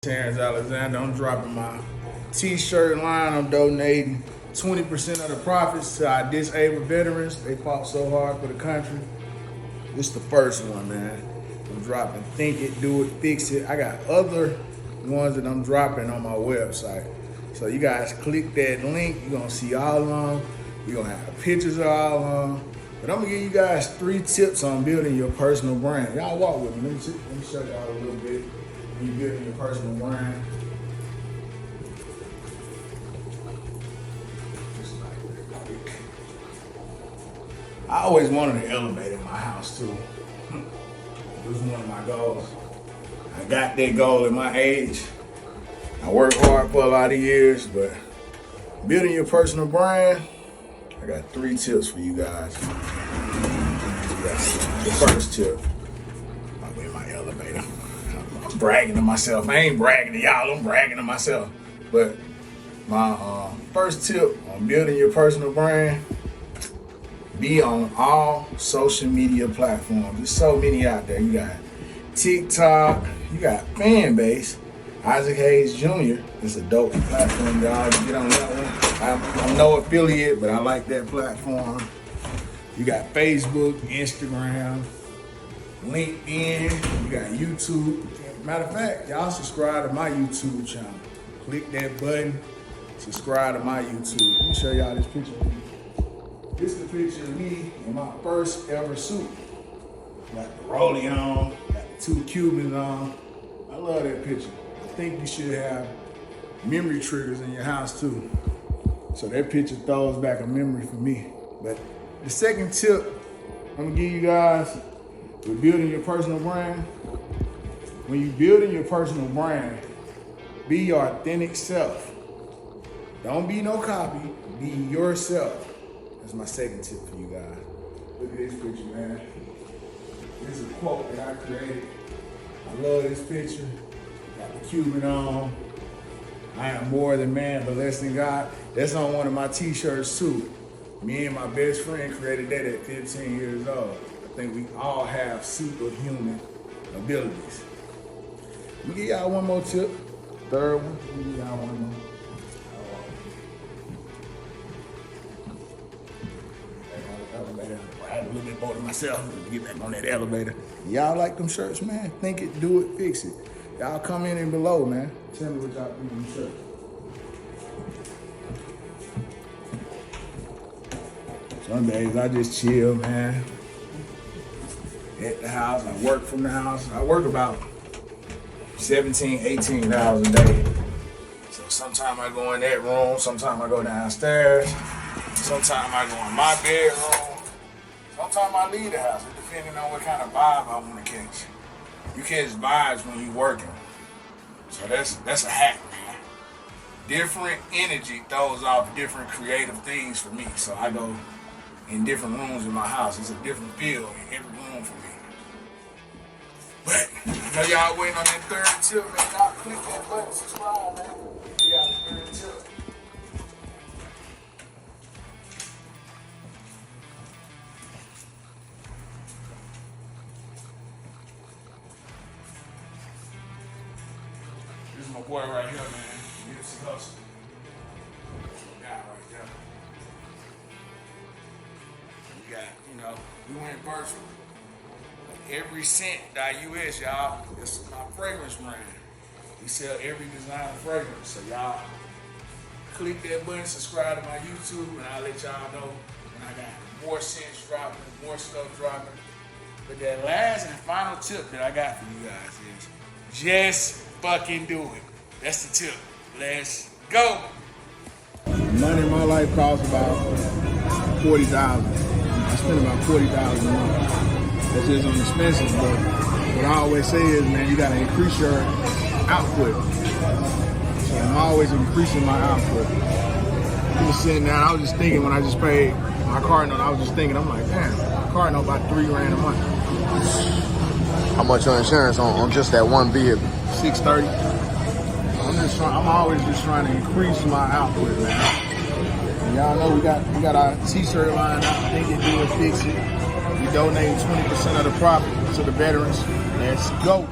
Terrence, I'm dropping my t-shirt line. I'm donating 20% of the profits to our disabled veterans. They fought so hard for the country. This the first one, man. I'm dropping Think It, Do It, Fix It. I got other ones that I'm dropping on my website. So you guys click that link. You're gonna see all of them. We're gonna have pictures of all of them. But I'm gonna give you guys 3 tips on building your personal brand. Y'all walk with me. Let me show y'all a little bit. When you're building your personal brand. I always wanted an elevator in my house too. It was one of my goals. I got that goal at my age. I worked hard for a lot of years, but building your personal brand, I got 3 tips for you guys. The first tip, I'm in my elevator. I'm bragging to myself. I ain't bragging to y'all, I'm bragging to myself. But my first tip on building your personal brand, be on all social media platforms. There's so many out there. You got TikTok, you got Fanbase. Isaac Hayes Jr. is a dope platform. Y'all get on that one. I'm no affiliate, but I like that platform. You got Facebook, Instagram, LinkedIn, you got YouTube. Matter of fact, y'all subscribe to my YouTube channel. Click that button, subscribe to my YouTube. Let me show y'all this picture. This is the picture of me in my first ever suit. Got the rollie on, got the 2 Cubans on. I love that picture. I think you should have memory triggers in your house too. So that picture throws back a memory for me. But the second tip I'm gonna give you guys with building your personal brand, when you're building your personal brand, be your authentic self. Don't be no copy, be yourself. That's my second tip for you guys. Look at this picture, man. This is a quote that I created. I love this picture. Got the Cuban on. I am more than man, but less than God. That's on one of my t-shirts too. Me and my best friend created that at 15 years old. I think we all have superhuman abilities. Let me give y'all one more tip. Third one. Let me give y'all one more. I had a little bit more to myself to get back on that elevator. Y'all like them shirts, man? Think it, do it, fix it. Y'all come in and below, man. Tell me what y'all think of them shirts. Some days I just chill, man. At the house, I work from the house. I work about 17, 18 hours a day. So sometimes I go in that room, sometimes I go downstairs, sometimes I go in my bedroom. Sometimes I leave the house, depending on what kind of vibe I want to catch. You catch vibes when you're working. So that's a hack, man. Different energy throws off different creative things for me. So I go in different rooms in my house. It's a different feel in every room for me. But I know y'all waiting on that third tip, man. Y'all click that button, subscribe, man. We got the third tip. This is my boy right here, man. He's a hustler. Guy right there. We got, we went virtual. Every Scent.us, y'all. This is my fragrance brand. We sell every design of fragrance. So y'all click that button, subscribe to my YouTube, and I'll let y'all know when I got more scents dropping, more stuff dropping. But that last and final tip that I got for you guys is just fucking do it. That's the tip. Let's go. Money in my life costs about $40,000. I spend about $40,000 a month. That's just on expenses, but what I always say is, man, you gotta increase your output. So I'm always increasing my output. I was sitting down, I was just thinking when I just paid my car note, I was just thinking, I'm like, damn, my car note about $3 grand a month. How much your insurance on just that one vehicle? $630. I'm always just trying to increase my output, man. And y'all know we got our t-shirt line out. Think it, do it, fix it. We donate 20% of the profit to the veterans. Let's go.